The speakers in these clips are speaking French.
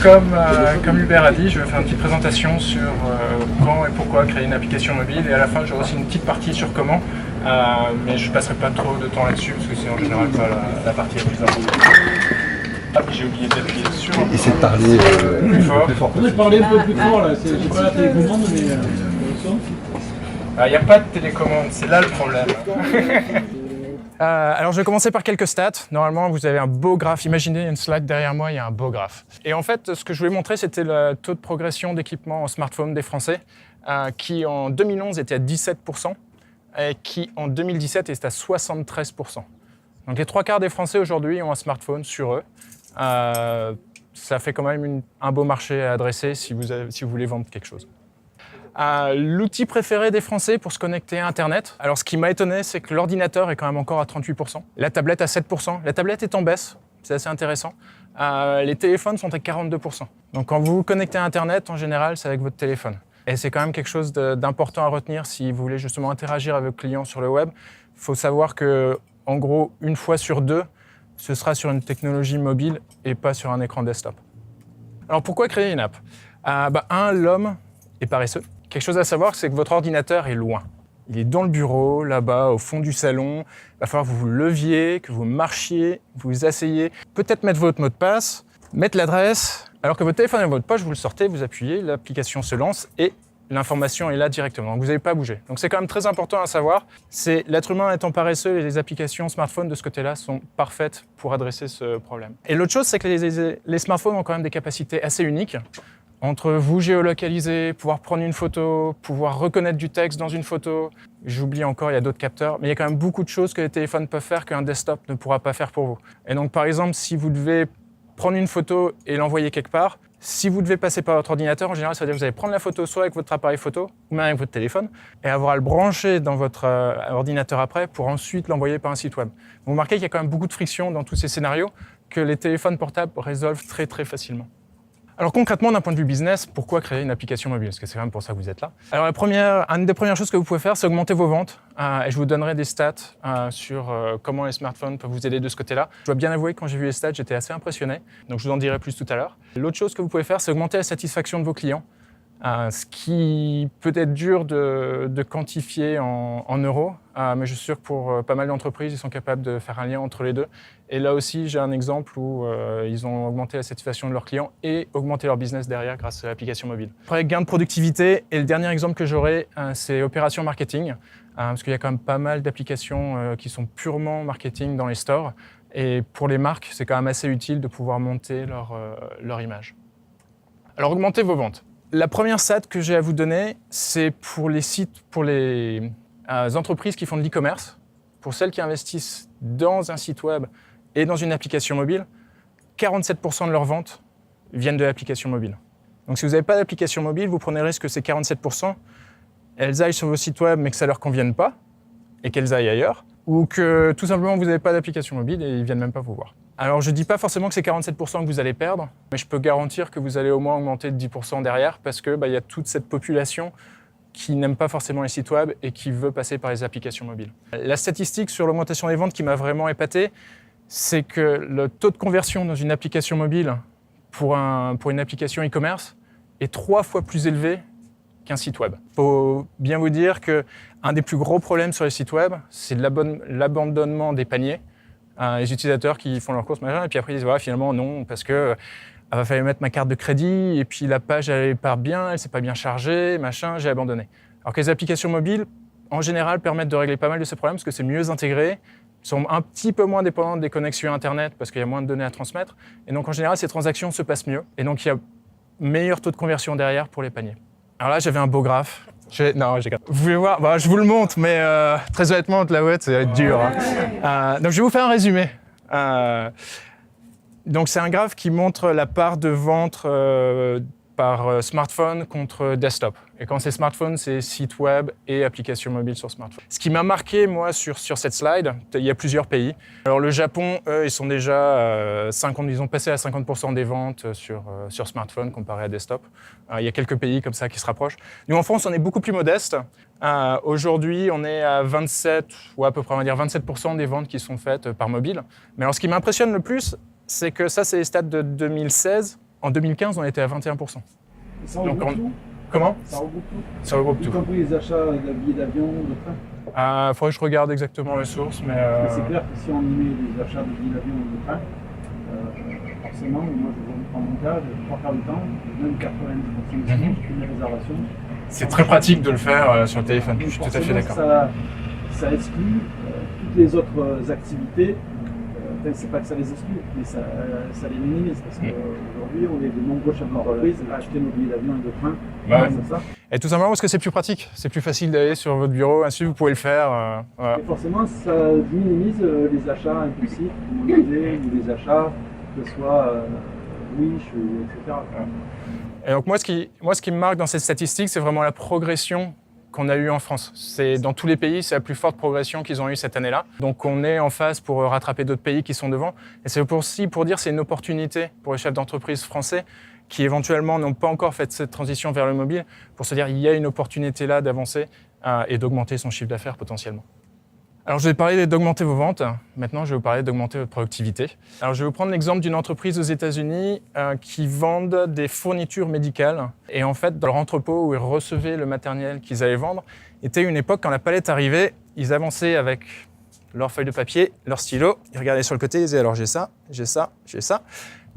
comme Hubert a dit, je vais faire une petite présentation sur quand et pourquoi créer une application mobile, et à la fin j'aurai aussi une petite partie sur comment, mais je ne passerai pas trop de temps là-dessus parce que c'est en général pas la partie la plus importante. Ah, puis j'ai oublié d'appuyer sur. Essayez de parler plus fort. Vous pouvez parler un peu plus fort là, j'ai pas la télécommande mais Il n'y a pas de télécommande, c'est là le problème. Alors je vais commencer par quelques stats. Normalement vous avez un beau graphe, imaginez une slide derrière moi, il y a un beau graphe. Et en fait ce que je voulais montrer c'était le taux de progression d'équipement en smartphone des Français qui en 2011 était à 17% et qui en 2017 était à 73%. Donc les 3/4 des Français aujourd'hui ont un smartphone sur eux. Ça fait quand même un beau marché à adresser si vous voulez vendre quelque chose. L'outil préféré des Français pour se connecter à Internet. Alors ce qui m'a étonné, c'est que l'ordinateur est quand même encore à 38%, la tablette à 7%. La tablette est en baisse, c'est assez intéressant. Les téléphones sont à 42%. Donc quand vous vous connectez à Internet, en général, c'est avec votre téléphone. Et c'est quand même quelque chose d'important à retenir si vous voulez justement interagir avec vos clients sur le web. Il faut savoir que, en gros, 1 fois sur 2, ce sera sur une technologie mobile et pas sur un écran desktop. Alors pourquoi créer une app ? L'homme est paresseux. Quelque chose à savoir, c'est que votre ordinateur est loin. Il est dans le bureau, là-bas, au fond du salon. Il va falloir que vous vous leviez, que vous marchiez, vous vous asseyez, peut-être mettre votre mot de passe, mettre l'adresse. Alors que votre téléphone est dans votre poche, vous le sortez, vous appuyez, l'application se lance et l'information est là directement. Donc vous n'avez pas bougé. Donc c'est quand même très important à savoir. C'est l'être humain étant paresseux et les applications smartphones de ce côté-là sont parfaites pour adresser ce problème. Et l'autre chose, c'est que les smartphones ont quand même des capacités assez uniques. Entre vous géolocaliser, pouvoir prendre une photo, pouvoir reconnaître du texte dans une photo, j'oublie encore, il y a d'autres capteurs, mais il y a quand même beaucoup de choses que les téléphones peuvent faire qu'un desktop ne pourra pas faire pour vous. Et donc par exemple, si vous devez prendre une photo et l'envoyer quelque part, si vous devez passer par votre ordinateur, en général, ça veut dire que vous allez prendre la photo soit avec votre appareil photo ou même avec votre téléphone et avoir à le brancher dans votre ordinateur après pour ensuite l'envoyer par un site web. Vous remarquez qu'il y a quand même beaucoup de friction dans tous ces scénarios que les téléphones portables résolvent très très facilement. Alors concrètement, d'un point de vue business, pourquoi créer une application mobile ? Parce que c'est quand même pour ça que vous êtes là. Alors une des premières choses que vous pouvez faire, c'est augmenter vos ventes. Et je vous donnerai des stats sur comment les smartphones peuvent vous aider de ce côté-là. Je dois bien avouer que quand j'ai vu les stats, j'étais assez impressionné. Donc je vous en dirai plus tout à l'heure. L'autre chose que vous pouvez faire, c'est augmenter la satisfaction de vos clients. Ce qui peut être dur de quantifier en euros, mais je suis sûr que pour pas mal d'entreprises, ils sont capables de faire un lien entre les deux. Et là aussi, j'ai un exemple où ils ont augmenté la satisfaction de leurs clients et augmenté leur business derrière grâce à l'application mobile. Après, gain de productivité. Et le dernier exemple que j'aurai, c'est opération marketing, parce qu'il y a quand même pas mal d'applications qui sont purement marketing dans les stores. Et pour les marques, c'est quand même assez utile de pouvoir monter leur image. Alors, augmentez vos ventes. La première stat que j'ai à vous donner, c'est pour les sites, pour les entreprises qui font de l'e-commerce. Pour celles qui investissent dans un site web et dans une application mobile, 47% de leurs ventes viennent de l'application mobile. Donc si vous n'avez pas d'application mobile, vous prenez le risque que ces 47%, elles aillent sur vos sites web mais que ça ne leur convienne pas et qu'elles aillent ailleurs, ou que tout simplement vous n'avez pas d'application mobile et ils ne viennent même pas vous voir. Alors je ne dis pas forcément que c'est 47% que vous allez perdre, mais je peux garantir que vous allez au moins augmenter de 10% derrière parce que y a toute cette population qui n'aime pas forcément les sites web et qui veut passer par les applications mobiles. La statistique sur l'augmentation des ventes qui m'a vraiment épaté, c'est que le taux de conversion dans une application mobile pour une application e-commerce est 3 fois plus élevé qu'un site web. Il faut bien vous dire qu'un des plus gros problèmes sur les sites web, c'est l'abandonnement des paniers. Les utilisateurs qui font leurs courses, machin, et puis après ils disent voilà, finalement non, parce que va falloir mettre ma carte de crédit, et puis la page elle part bien, elle s'est pas bien chargée, machin, j'ai abandonné. Alors que les applications mobiles, en général, permettent de régler pas mal de ces problèmes parce que c'est mieux intégré, sont un petit peu moins dépendantes des connexions Internet parce qu'il y a moins de données à transmettre, et donc en général ces transactions se passent mieux, et donc il y a meilleur taux de conversion derrière pour les paniers. Alors là j'avais un beau graphe. Non, vous voulez voir, je vous le montre, mais très honnêtement, la web, ça va être dur. Donc, je vais vous faire un résumé. Donc, c'est un graphe qui montre la part de vente par smartphone contre desktop. Et quand c'est smartphone, c'est site web et application mobile sur smartphone. Ce qui m'a marqué, moi, sur cette slide, il y a plusieurs pays. Alors, le Japon, eux, ils sont déjà ils ont passé à 50% des ventes sur smartphone comparé à desktop. Il y a quelques pays comme ça qui se rapprochent. Nous, en France, on est beaucoup plus modeste. Aujourd'hui, on est à 27, ou à peu près, on va dire 27% des ventes qui sont faites par mobile. Mais alors, ce qui m'impressionne le plus, c'est que ça, c'est les stats de 2016. En 2015, on était à 21%. Ça regroupe tout. Comment? Ça regroupe tout. Ça regroupe Y tout. compris les achats de billets d'avion, de train. Faudrait que je regarde exactement les sources, mais... Parce que c'est clair que si on y met les achats de billets d'avion ou de train, forcément, moi je prends mon cas, de 3 quarts du temps, même 90% du temps, je fais mes réservations. C'est très pratique de le faire sur le téléphone, Donc, je suis tout à fait d'accord. Ça exclut toutes les autres activités. C'est pas que ça les exclut, mais ça les minimise. Parce qu'aujourd'hui, on est de nombreux chefs d'entreprise à acheter nos billets d'avion et de train. Ouais. C'est ça. Et tout simplement parce que c'est plus pratique, c'est plus facile d'aller sur votre bureau, ainsi vous pouvez le faire. Voilà. Et forcément, ça minimise les achats impulsifs, comme on disait, ou les achats, que ce soit Wish, etc. Et donc moi, ce qui me marque dans ces statistiques, c'est vraiment la progression qu'on a eue en France. Dans tous les pays, c'est la plus forte progression qu'ils ont eue cette année-là. Donc on est en phase pour rattraper d'autres pays qui sont devant. Et c'est aussi pour dire que c'est une opportunité pour les chefs d'entreprise français qui éventuellement n'ont pas encore fait cette transition vers le mobile, pour se dire qu'il y a une opportunité là d'avancer et d'augmenter son chiffre d'affaires potentiellement. Alors je vais parler d'augmenter vos ventes, maintenant je vais vous parler d'augmenter votre productivité. Alors je vais vous prendre l'exemple d'une entreprise aux États-Unis qui vendent des fournitures médicales. Et en fait, dans leur entrepôt où ils recevaient le matériel qu'ils allaient vendre, était une époque quand la palette arrivait, ils avançaient avec leur feuille de papier, leur stylo, ils regardaient sur le côté, ils disaient alors j'ai ça, j'ai ça, j'ai ça.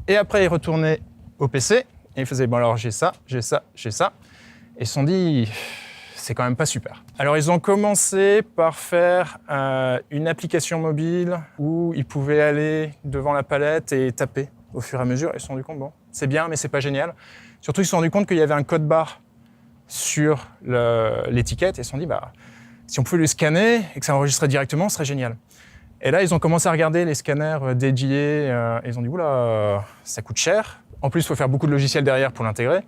Et après ils retournaient au PC et ils faisaient bon alors j'ai ça, j'ai ça, j'ai ça. Et ils se sont dit c'est quand même pas super. Alors ils ont commencé par faire une application mobile où ils pouvaient aller devant la palette et taper au fur et à mesure. Ils se sont rendu compte, bon, c'est bien, mais c'est pas génial. Surtout, ils se sont rendu compte qu'il y avait un code barre sur l'étiquette et ils se sont dit, bah, si on pouvait le scanner et que ça enregistrait directement, ce serait génial. Et là, ils ont commencé à regarder les scanners dédiés et ils ont dit, oula, ça coûte cher. En plus, il faut faire beaucoup de logiciels derrière pour l'intégrer.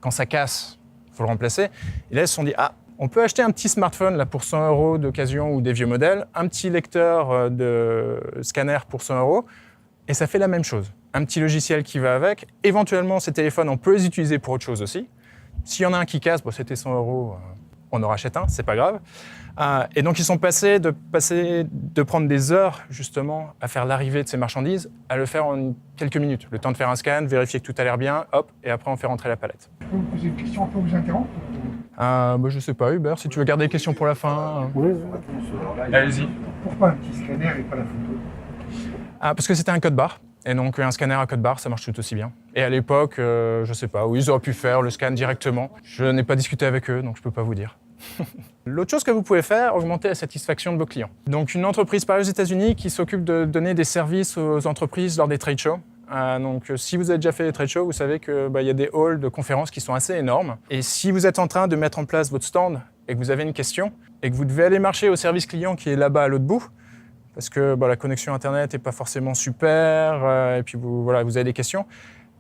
Quand ça casse, il faut le remplacer. Et là, ils se sont dit, ah, on peut acheter un petit smartphone là, pour 100 € d'occasion ou des vieux modèles, un petit lecteur de scanner pour 100 €, et ça fait la même chose. Un petit logiciel qui va avec. Éventuellement, ces téléphones, on peut les utiliser pour autre chose aussi. S'il y en a un qui casse, bon, c'était 100 €, on en rachète un, c'est pas grave. Et donc, ils sont passés de prendre des heures, justement, à faire l'arrivée de ces marchandises, à le faire en quelques minutes. Le temps de faire un scan, vérifier que tout a l'air bien, hop, et après, on fait rentrer la palette. Je peux vous poser une question, on peut vous interrompre? Je sais pas, Hubert, si tu veux garder les questions pour la fin. Oui. Allez-y. Pourquoi un petit scanner et pas la photo? Parce que c'était un code barre. Et donc, un scanner à code barre, ça marche tout aussi bien. Et à l'époque, je sais pas, oui, ils auraient pu faire le scan directement. Je n'ai pas discuté avec eux, donc je peux pas vous dire. L'autre chose que vous pouvez faire, augmenter la satisfaction de vos clients. Donc, une entreprise par aux États-Unis qui s'occupe de donner des services aux entreprises lors des trade shows. Donc, si vous avez déjà fait des trade shows, vous savez qu'il y a des halls de conférences qui sont assez énormes. Et si vous êtes en train de mettre en place votre stand et que vous avez une question et que vous devez aller marcher au service client qui est là-bas à l'autre bout, parce que la connexion Internet n'est pas forcément super, et puis vous avez des questions,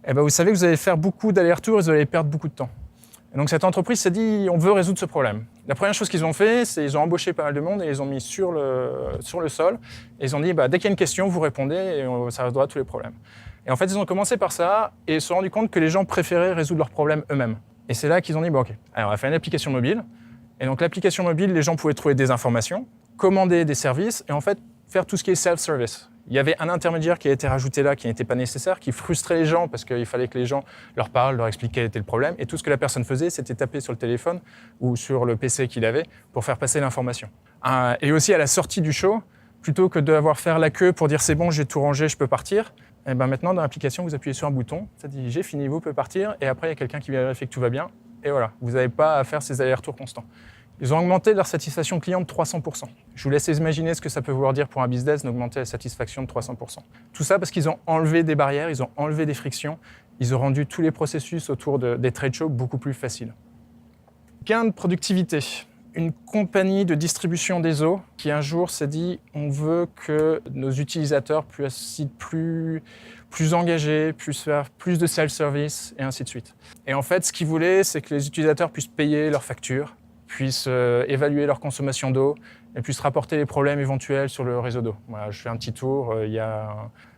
et vous savez que vous allez faire beaucoup d'allers-retours et vous allez perdre beaucoup de temps. Et donc cette entreprise s'est dit, on veut résoudre ce problème. La première chose qu'ils ont fait, c'est qu'ils ont embauché pas mal de monde et ils ont mis sur le sol. Et ils ont dit, dès qu'il y a une question, vous répondez et ça résoudra tous les problèmes. Et en fait, ils ont commencé par ça et ils se sont rendus compte que les gens préféraient résoudre leurs problèmes eux-mêmes. Et c'est là qu'ils ont dit, ok, alors on va faire une application mobile. Et donc l'application mobile, les gens pouvaient trouver des informations, commander des services et en fait faire tout ce qui est self-service. Il y avait un intermédiaire qui a été rajouté là, qui n'était pas nécessaire, qui frustrait les gens parce qu'il fallait que les gens leur parlent, leur expliquent quel était le problème. Et tout ce que la personne faisait, c'était taper sur le téléphone ou sur le PC qu'il avait pour faire passer l'information. Et aussi à la sortie du show, plutôt que d'avoir faire la queue pour dire c'est bon, j'ai tout rangé, je peux partir, et maintenant dans l'application, vous appuyez sur un bouton, ça dit j'ai fini, vous pouvez partir, et après il y a quelqu'un qui vient vérifier que tout va bien, et voilà, vous n'avez pas à faire ces allers-retours constants. Ils ont augmenté leur satisfaction client de 300%. Je vous laisse imaginer ce que ça peut vouloir dire pour un business d'augmenter la satisfaction de 300%. Tout ça parce qu'ils ont enlevé des barrières, ils ont enlevé des frictions, ils ont rendu tous les processus autour des trade shows beaucoup plus faciles. Gain de productivité. Une compagnie de distribution des eaux qui un jour s'est dit on veut que nos utilisateurs puissent être plus engagés, puissent faire plus de self-service et ainsi de suite. Et en fait, ce qu'ils voulaient, c'est que les utilisateurs puissent payer leurs factures, puissent évaluer leur consommation d'eau et puissent rapporter les problèmes éventuels sur le réseau d'eau. Voilà, je fais un petit tour, il y a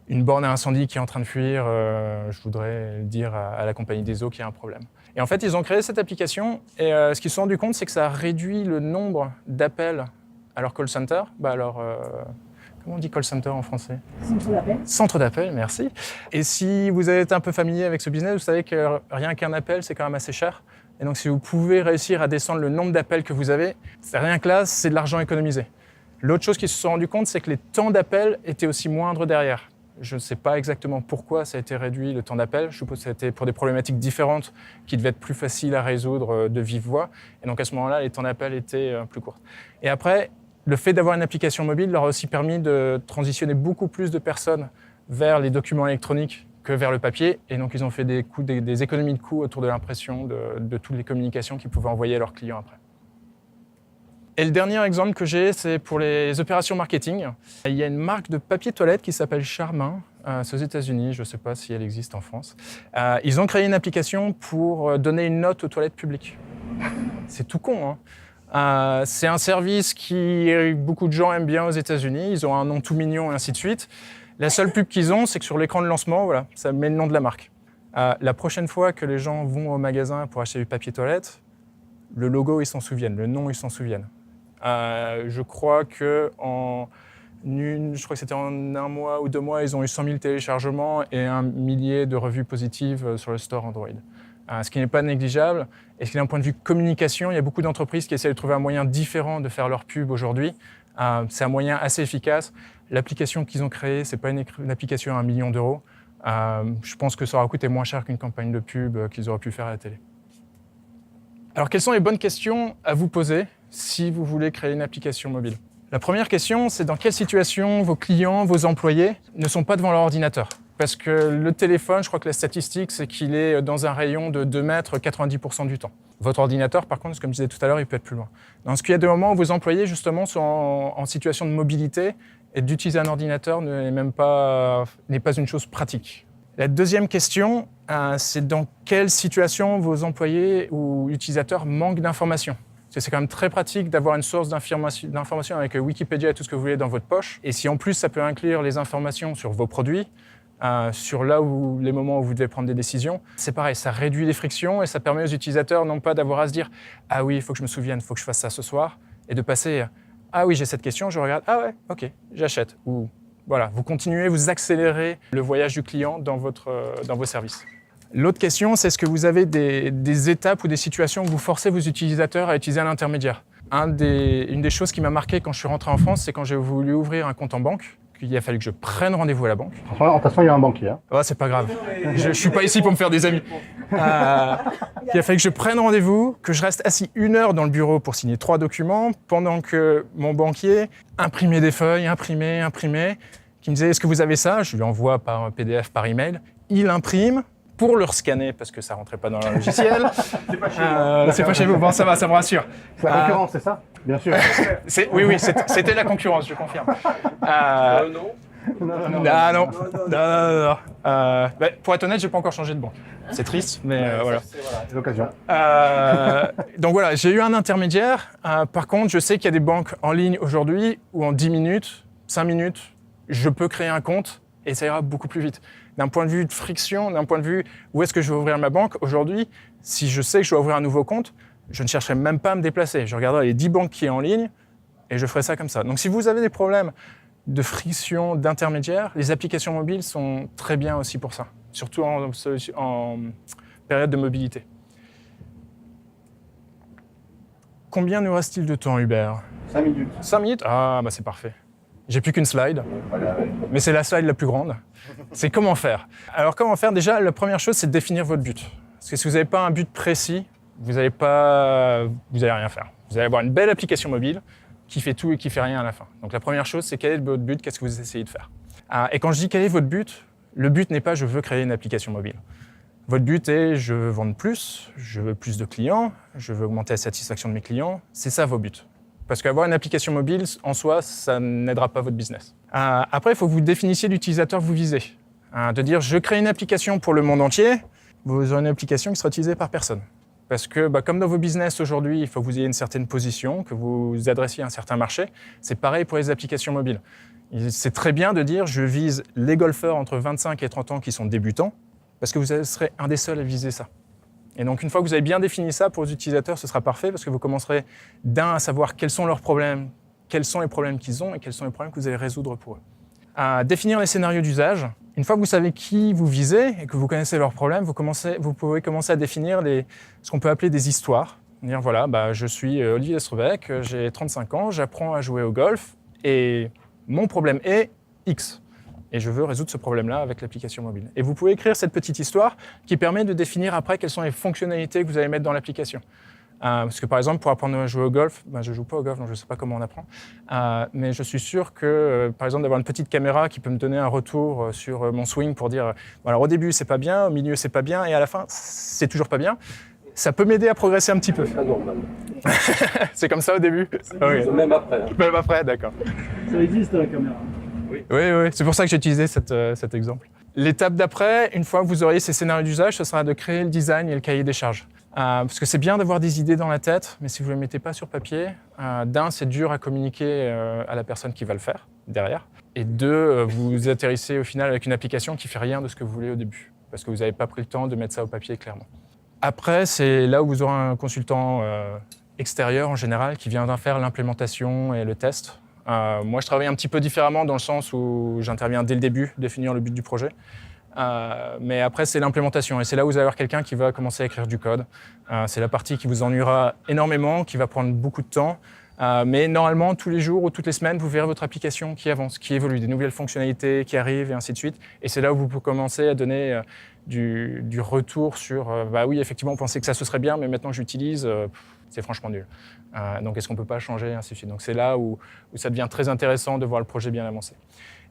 une borne à incendie qui est en train de fuir, je voudrais dire à la compagnie des eaux qu'il y a un problème. Et en fait, ils ont créé cette application et ce qu'ils se sont rendus compte, c'est que ça a réduit le nombre d'appels à leur call center, Comment on dit call center en français? Centre d'appel. Centre d'appel, merci. Et si vous êtes un peu familier avec ce business, vous savez que rien qu'un appel, c'est quand même assez cher. Et donc, si vous pouvez réussir à descendre le nombre d'appels que vous avez, c'est rien que là, c'est de l'argent économisé. L'autre chose qu'ils se sont rendus compte, c'est que les temps d'appel étaient aussi moindres derrière. Je ne sais pas exactement pourquoi ça a été réduit, le temps d'appel. Je suppose que ça a été pour des problématiques différentes qui devaient être plus faciles à résoudre de vive voix. Et donc, à ce moment-là, les temps d'appel étaient plus courts. Et après, le fait d'avoir une application mobile leur a aussi permis de transitionner beaucoup plus de personnes vers les documents électroniques que vers le papier. Et donc, ils ont fait des économies de coûts autour de l'impression de toutes les communications qu'ils pouvaient envoyer à leurs clients après. Et le dernier exemple que j'ai, c'est pour les opérations marketing. Il y a une marque de papier toilette qui s'appelle Charmin. C'est aux États-Unis, je ne sais pas si elle existe en France. Ils ont créé une application pour donner une note aux toilettes publiques. C'est tout con, hein. C'est un service que beaucoup de gens aiment bien aux États-Unis. Ils ont un nom tout mignon et ainsi de suite. La seule pub qu'ils ont, c'est que sur l'écran de lancement, voilà, ça met le nom de la marque. La prochaine fois que les gens vont au magasin pour acheter du papier toilette, le logo, ils s'en souviennent, le nom, ils s'en souviennent. Je crois que c'était en 1 mois ou 2 mois, ils ont eu 100 000 téléchargements et 1 millier de revues positives sur le store Android. Ce qui n'est pas négligeable. Et ce qui, d'un point de vue communication, il y a beaucoup d'entreprises qui essaient de trouver un moyen différent de faire leur pub aujourd'hui. C'est un moyen assez efficace. L'application qu'ils ont créée, ce n'est pas une application à 1 million d'euros. Je pense que ça aura coûté moins cher qu'une campagne de pub qu'ils auraient pu faire à la télé. Alors, quelles sont les bonnes questions à vous poser si vous voulez créer une application mobile? La première question, c'est dans quelle situation vos clients, vos employés ne sont pas devant leur ordinateur? Parce que le téléphone, je crois que la statistique, c'est qu'il est dans un rayon de 2 mètres 90% du temps. Votre ordinateur, par contre, comme je disais tout à l'heure, il peut être plus loin. Dans ce qu'il y a des moments où vos employés, justement, sont en situation de mobilité et d'utiliser un ordinateur n'est pas une chose pratique. La deuxième question, c'est dans quelle situation vos employés ou utilisateurs manquent d'informations. C'est quand même très pratique d'avoir une source d'informations avec Wikipédia et tout ce que vous voulez dans votre poche. Et si en plus ça peut inclure les informations sur vos produits, sur les moments où vous devez prendre des décisions, c'est pareil, ça réduit les frictions et ça permet aux utilisateurs non pas d'avoir à se dire « Ah oui, il faut que je me souvienne, il faut que je fasse ça ce soir » et de passer « Ah oui, j'ai cette question, je regarde, ah ouais, ok, j'achète » ou voilà, vous continuez, vous accélérez le voyage du client dans vos services. L'autre question, c'est est-ce que vous avez des étapes ou des situations où vous forcez vos utilisateurs à utiliser un intermédiaire? Une des choses qui m'a marqué quand je suis rentré en France, c'est quand j'ai voulu ouvrir un compte en banque, qu'il a fallu que je prenne rendez-vous à la banque. En toute façon, il y a un banquier. Hein. Oh, c'est pas grave, je ne suis pas ici pour me faire des amis. Il a fallu que je prenne rendez-vous, que je reste assis 1 heure dans le bureau pour signer 3 documents, pendant que mon banquier imprimait des feuilles, imprimait, qui me disait « Est-ce que vous avez ça ?» Je lui envoie par PDF, par email. Il imprime pour le scanner, parce que ça ne rentrait pas dans le logiciel. C'est pas chez vous. C'est pas chez vous, bon ça va, ça me rassure. C'est la concurrence, c'est ça? Bien sûr. Oui, c'était la concurrence, je confirme. Non. Pour être honnête, je n'ai pas encore changé de banque. C'est triste, mais voilà. C'est l'occasion. Donc voilà, j'ai eu un intermédiaire. Par contre, je sais qu'il y a des banques en ligne aujourd'hui où en 10 minutes, 5 minutes, je peux créer un compte et ça ira beaucoup plus vite. D'un point de vue de friction, d'un point de vue où est-ce que je vais ouvrir ma banque, aujourd'hui, si je sais que je dois ouvrir un nouveau compte, je ne chercherai même pas à me déplacer. Je regarderai les 10 banques qui sont en ligne et je ferai ça comme ça. Donc si vous avez des problèmes de friction, d'intermédiaire, les applications mobiles sont très bien aussi pour ça, surtout en période de mobilité. Combien nous reste-t-il de temps, Hubert? 5 minutes. 5 minutes? Ah, bah c'est parfait. J'ai plus qu'une slide, mais c'est la slide la plus grande. C'est comment faire. Alors comment faire? Déjà, la première chose, c'est de définir votre but. Parce que si vous n'avez pas un but précis, vous n'allez rien faire. Vous allez avoir une belle application mobile qui fait tout et qui fait rien à la fin. Donc la première chose, c'est quel est votre but, qu'est-ce que vous essayez de faire. Et quand je dis quel est votre but, le but n'est pas je veux créer une application mobile. Votre but est je veux vendre plus, je veux plus de clients, je veux augmenter la satisfaction de mes clients. C'est ça vos buts. Parce qu'avoir une application mobile, en soi, ça n'aidera pas votre business. Après, il faut que vous définissiez l'utilisateur que vous visez. De dire, je crée une application pour le monde entier, vous aurez une application qui sera utilisée par personne. Parce que, comme dans vos business aujourd'hui, il faut que vous ayez une certaine position, que vous adressiez à un certain marché. C'est pareil pour les applications mobiles. C'est très bien de dire, je vise les golfeurs entre 25 et 30 ans qui sont débutants, parce que vous serez un des seuls à viser ça. Et donc, une fois que vous avez bien défini ça pour les utilisateurs, ce sera parfait parce que vous commencerez à savoir quels sont leurs problèmes, quels sont les problèmes qu'ils ont et quels sont les problèmes que vous allez résoudre pour eux. Définir les scénarios d'usage. Une fois que vous savez qui vous visez et que vous connaissez leurs problèmes, vous pouvez commencer à définir ce qu'on peut appeler des histoires. Dire voilà, je suis Olivier Estrebec, j'ai 35 ans, j'apprends à jouer au golf et mon problème est X. Et je veux résoudre ce problème-là avec l'application mobile. Et vous pouvez écrire cette petite histoire qui permet de définir après quelles sont les fonctionnalités que vous allez mettre dans l'application. Parce que par exemple, pour apprendre à jouer au golf, je ne joue pas au golf, donc je ne sais pas comment on apprend. Mais je suis sûr que, par exemple, d'avoir une petite caméra qui peut me donner un retour sur mon swing pour dire alors au début, c'est pas bien, au milieu, c'est pas bien, et à la fin, c'est toujours pas bien. Ça peut m'aider à progresser un petit peu. C'est pas normal. C'est comme ça au début? Oui. Même après. Même après, d'accord. Ça existe la caméra. Oui, c'est pour ça que j'ai utilisé cet exemple. L'étape d'après, une fois que vous auriez ces scénarios d'usage, ce sera de créer le design et le cahier des charges. Parce que c'est bien d'avoir des idées dans la tête, mais si vous ne les mettez pas sur papier, c'est dur à communiquer à la personne qui va le faire derrière. Et deux, vous atterrissez au final avec une application qui ne fait rien de ce que vous voulez au début, parce que vous n'avez pas pris le temps de mettre ça au papier clairement. Après, c'est là où vous aurez un consultant extérieur en général qui viendra faire l'implémentation et le test. Moi, je travaille un petit peu différemment dans le sens où j'interviens dès le début, définir le but du projet. Mais après, c'est l'implémentation. Et c'est là où vous allez avoir quelqu'un qui va commencer à écrire du code. C'est la partie qui vous ennuiera énormément, qui va prendre beaucoup de temps. Mais normalement, tous les jours ou toutes les semaines, vous verrez votre application qui avance, qui évolue, des nouvelles fonctionnalités qui arrivent et ainsi de suite. Et c'est là où vous pouvez commencer à donner du retour sur oui, effectivement, on pensait que ça se serait bien, mais maintenant que j'utilise, c'est franchement nul. Donc, est-ce qu'on ne peut pas changer, et ainsi de suite. Donc, c'est là où ça devient très intéressant de voir le projet bien avancé.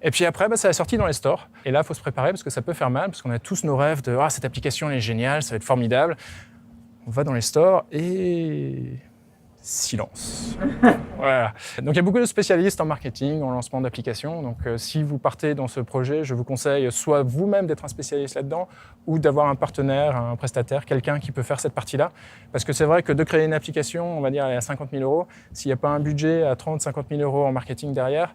Et puis après, ça a sorti dans les stores. Et là, il faut se préparer parce que ça peut faire mal, parce qu'on a tous nos rêves de « cette application, elle est géniale, ça va être formidable ». On va dans les stores et... silence. Voilà. Donc il y a beaucoup de spécialistes en marketing, en lancement d'applications. Donc si vous partez dans ce projet, je vous conseille soit vous-même d'être un spécialiste là-dedans ou d'avoir un partenaire, un prestataire, quelqu'un qui peut faire cette partie-là. Parce que c'est vrai que de créer une application, on va dire à 50 000 €, s'il n'y a pas un budget à 30-50 000 € en marketing derrière,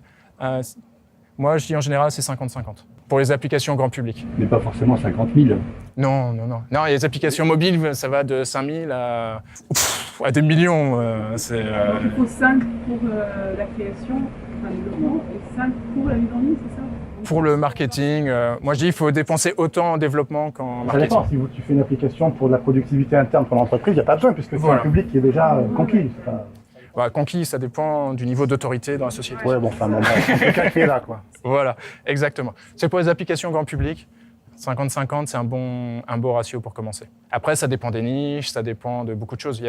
moi je dis en général c'est 50-50 pour les applications grand public. Mais pas forcément 50 000. Non, les applications mobiles, ça va de 5 000 à des millions. Il faut 5 pour la création, le développement, et 5 pour la mise en ligne, c'est ça? Pour le marketing, moi je dis qu'il faut dépenser autant en développement qu'en Ça marketing. dépend. Si tu fais une application pour de la productivité interne pour l'entreprise, il n'y a pas besoin, puisque c'est un public qui est déjà conquis. Conquis, ça dépend du niveau d'autorité dans la société. Ouais, bon, enfin, quelqu'un qui est là, quoi. Voilà, exactement. C'est pour les applications grand public. 50-50, c'est un beau ratio pour commencer. Après, ça dépend des niches, ça dépend de beaucoup de choses.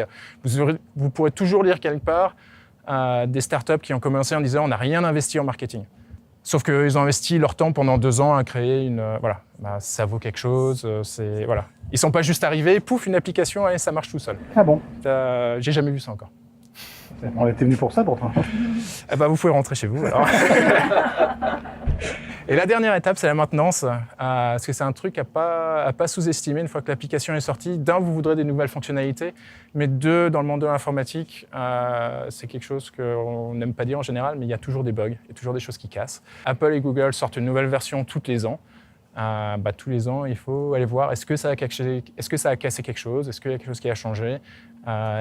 Vous pourrez toujours lire quelque part des startups qui ont commencé en disant on n'a rien investi en marketing. Sauf qu'ils ont investi leur temps pendant 2 ans à créer ça vaut quelque chose. Voilà. Ils ne sont pas juste arrivés, pouf, une application et ça marche tout seul. Ah bon? J'ai jamais vu ça encore. On était venu pour ça, pourtant. Vous pouvez rentrer chez vous, alors. Et la dernière étape, c'est la maintenance, parce que c'est un truc à pas sous-estimer une fois que l'application est sortie. D'un, vous voudrez des nouvelles fonctionnalités, mais deux, dans le monde de l'informatique, c'est quelque chose qu'on n'aime pas dire en général, mais il y a toujours des bugs, il y a toujours des choses qui cassent. Apple et Google sortent une nouvelle version tous les ans. Tous les ans, il faut aller voir est-ce que ça a cassé quelque chose, est-ce qu'il y a quelque chose qui a changé.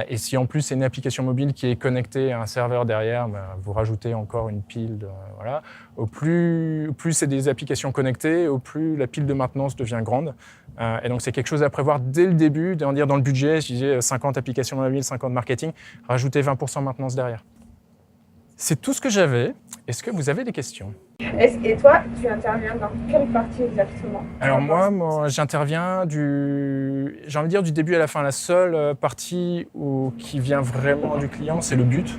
Et si en plus c'est une application mobile qui est connectée à un serveur derrière, vous rajoutez encore une pile. Voilà. Au plus c'est des applications connectées, au plus la pile de maintenance devient grande. Et donc c'est quelque chose à prévoir dès le début, d'en dire dans le budget, je disais 50 applications mobiles, 50 marketing, rajoutez 20% maintenance derrière. C'est tout ce que j'avais. Est-ce que vous avez des questions ? Et toi, tu interviens dans quelle partie exactement? Alors moi j'interviens du début à la fin. La seule partie qui vient vraiment du client, c'est le but.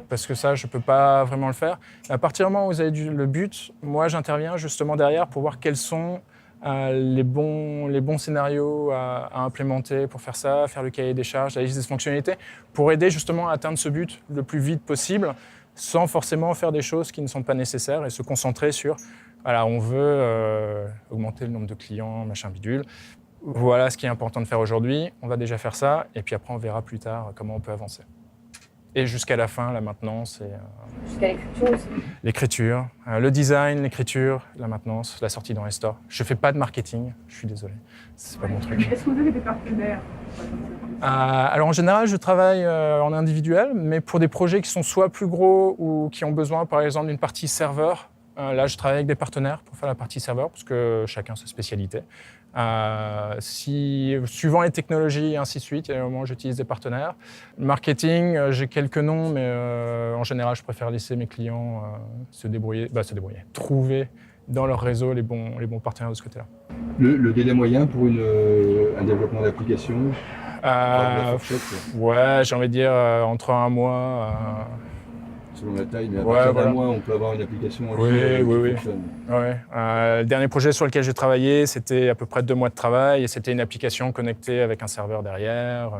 Parce que ça, je ne peux pas vraiment le faire. À partir du moment où vous avez le but, moi j'interviens justement derrière pour voir quels sont les bons scénarios à implémenter pour faire ça, faire le cahier des charges, la liste des fonctionnalités, pour aider justement à atteindre ce but le plus vite possible, sans forcément faire des choses qui ne sont pas nécessaires et se concentrer sur, on veut augmenter le nombre de clients, machin bidule. Voilà ce qui est important de faire aujourd'hui, on va déjà faire ça, et puis après on verra plus tard comment on peut avancer. Et jusqu'à la fin, la maintenance et Jusqu'à l'écriture aussi. l'écriture, le design, l'écriture, la maintenance, la sortie dans les stores. Je fais pas de marketing, je suis désolé, c'est pas mon truc. Est-ce que vous avez des partenaires? Alors en général, je travaille en individuel, mais pour des projets qui sont soit plus gros ou qui ont besoin, par exemple, d'une partie serveur, là, je travaille avec des partenaires pour faire la partie serveur, parce que chacun sa spécialité. Suivant les technologies et ainsi de suite, il y a des moments où j'utilise des partenaires. Marketing, j'ai quelques noms, mais en général, je préfère laisser mes clients se débrouiller, trouver dans leur réseau les bons partenaires de ce côté-là. Le délai moyen pour un développement d'application Ouais, j'ai envie de dire entre un mois. Selon la taille, mais à Ouais, partir voilà. d'un mois, on peut avoir une application qui Oui. fonctionne. Ouais. Le dernier projet sur lequel j'ai travaillé, c'était à peu près 2 mois de travail et c'était une application connectée avec un serveur derrière,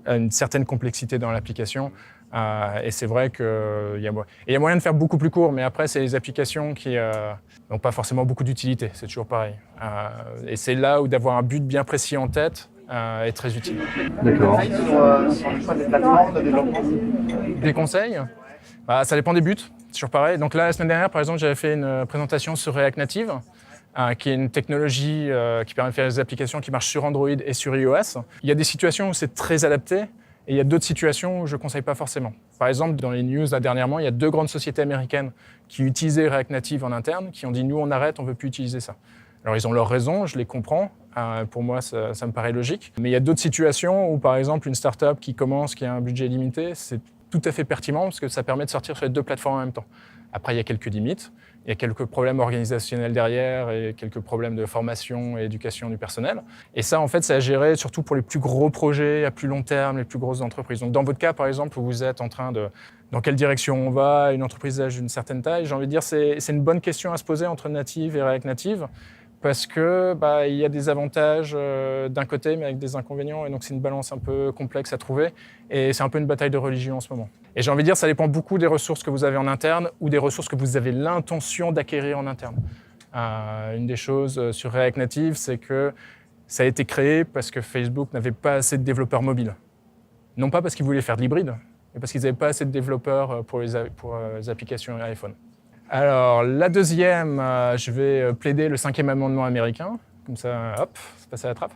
une certaine complexité dans l'application. Et c'est vrai qu'il y a moyen de faire beaucoup plus court, mais après, c'est les applications qui n'ont pas forcément beaucoup d'utilité. C'est toujours pareil. Et c'est là où d'avoir un but bien précis en tête est très utile. D'accord. Sur le choix des plateformes de développement. Des conseils? Ça dépend des buts, c'est toujours pareil. Donc là, la semaine dernière, par exemple, j'avais fait une présentation sur React Native, qui est une technologie qui permet de faire des applications qui marchent sur Android et sur iOS. Il y a des situations où c'est très adapté, et il y a d'autres situations où je ne conseille pas forcément. Par exemple, dans les news là, dernièrement, il y a 2 grandes sociétés américaines qui utilisaient React Native en interne, qui ont dit « nous, on arrête, on ne veut plus utiliser ça ». Alors, ils ont leurs raisons, je les comprends. Pour moi, ça me paraît logique. Mais il y a d'autres situations où, par exemple, une start-up qui commence, qui a un budget limité, c'est tout à fait pertinent parce que ça permet de sortir sur les 2 plateformes en même temps. Après, il y a quelques limites, il y a quelques problèmes organisationnels derrière et quelques problèmes de formation et éducation du personnel. Et ça, en fait, c'est à gérer surtout pour les plus gros projets à plus long terme, les plus grosses entreprises. Donc, dans votre cas, par exemple, où vous êtes en train de... Dans quelle direction on va, une entreprise d'une certaine taille, j'ai envie de dire, c'est une bonne question à se poser entre Native et React Native. Parce que il y a des avantages d'un côté, mais avec des inconvénients, et donc c'est une balance un peu complexe à trouver, et c'est un peu une bataille de religion en ce moment. Et j'ai envie de dire, ça dépend beaucoup des ressources que vous avez en interne, ou des ressources que vous avez l'intention d'acquérir en interne. Une des choses sur React Native, c'est que ça a été créé parce que Facebook n'avait pas assez de développeurs mobiles. Non pas parce qu'ils voulaient faire de l'hybride, mais parce qu'ils n'avaient pas assez de développeurs pour les applications iPhone. Alors, la deuxième, je vais plaider le 5e amendement américain. Comme ça, hop, c'est passé à la trappe.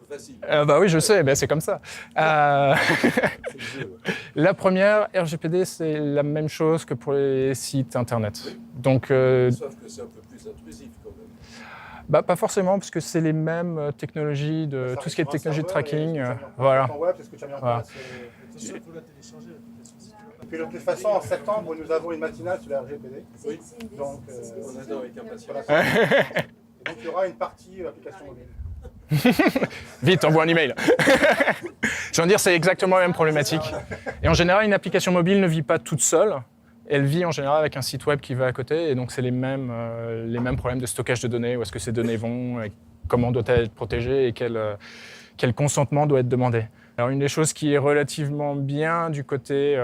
Facile. Oui, je sais, c'est comme ça. La première, RGPD, c'est la même chose que pour les sites Internet. Donc, Sauf que c'est un peu plus intrusif quand même. pas forcément, parce que c'est les mêmes technologies, de tout ce qui est technologie de tracking. Voilà. Voilà. Puis de toute façon, en septembre, nous avons une matinale sur la RGPD. Oui. Donc, On attend avec impatience. voilà. Et donc, il y aura une partie application mobile. Vite, envoie un email. Je veux dire, c'est exactement la même problématique. Et en général, une application mobile ne vit pas toute seule. Elle vit en général avec un site web qui va à côté. Et donc, c'est les mêmes problèmes de stockage de données. Où est-ce que ces données vont, et comment doit-elle être protégée et quel consentement doit être demandé. Alors, une des choses qui est relativement bien du côté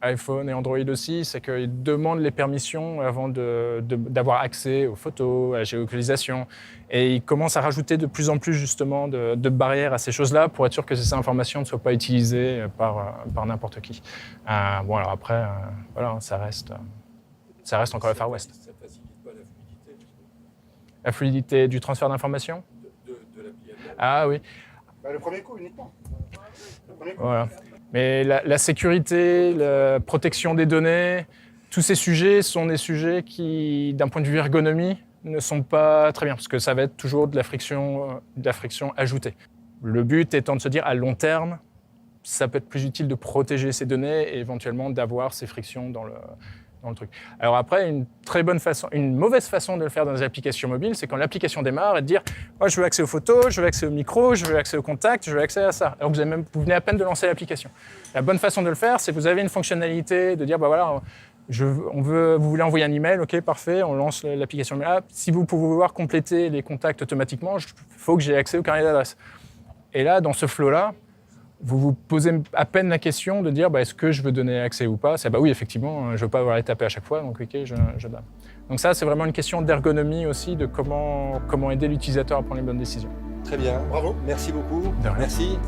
iPhone et Android aussi, c'est qu'ils demandent les permissions avant d'avoir accès aux photos, à la géolocalisation. Et ils commencent à rajouter de plus en plus justement de barrières à ces choses-là pour être sûr que ces informations ne soient pas utilisées par n'importe qui. Alors après, voilà, ça reste encore le Far West. Ça ne facilite pas la fluidité. La fluidité du transfert d'informations ? De l'appli elle-même. Ah oui. Le premier coup uniquement. Voilà. Mais la sécurité, la protection des données, tous ces sujets sont des sujets qui, d'un point de vue ergonomie, ne sont pas très bien, parce que ça va être toujours de la friction ajoutée. Le but étant de se dire, à long terme, ça peut être plus utile de protéger ces données et éventuellement d'avoir ces frictions dans le truc. Alors après, une mauvaise façon de le faire dans les applications mobiles, c'est quand l'application démarre et de dire oh, je veux accès aux photos, je veux accès au micro, je veux accès aux contacts, je veux accès à ça. Alors que vous venez à peine de lancer l'application. La bonne façon de le faire, c'est que vous avez une fonctionnalité de dire bah voilà, vous voulez envoyer un email, ok, parfait, on lance l'application. Mais si vous pouvez pouvoir compléter les contacts automatiquement, il faut que j'ai accès au carnet d'adresse. Et là, dans ce flow-là, vous vous posez à peine la question de dire est-ce que je veux donner accès ou pas. C'est oui, effectivement, je ne veux pas avoir à les taper à chaque fois, donc ok, je donne. Donc ça, c'est vraiment une question d'ergonomie aussi, de comment aider l'utilisateur à prendre les bonnes décisions. Très bien. Bravo. Merci beaucoup. De rien. Merci.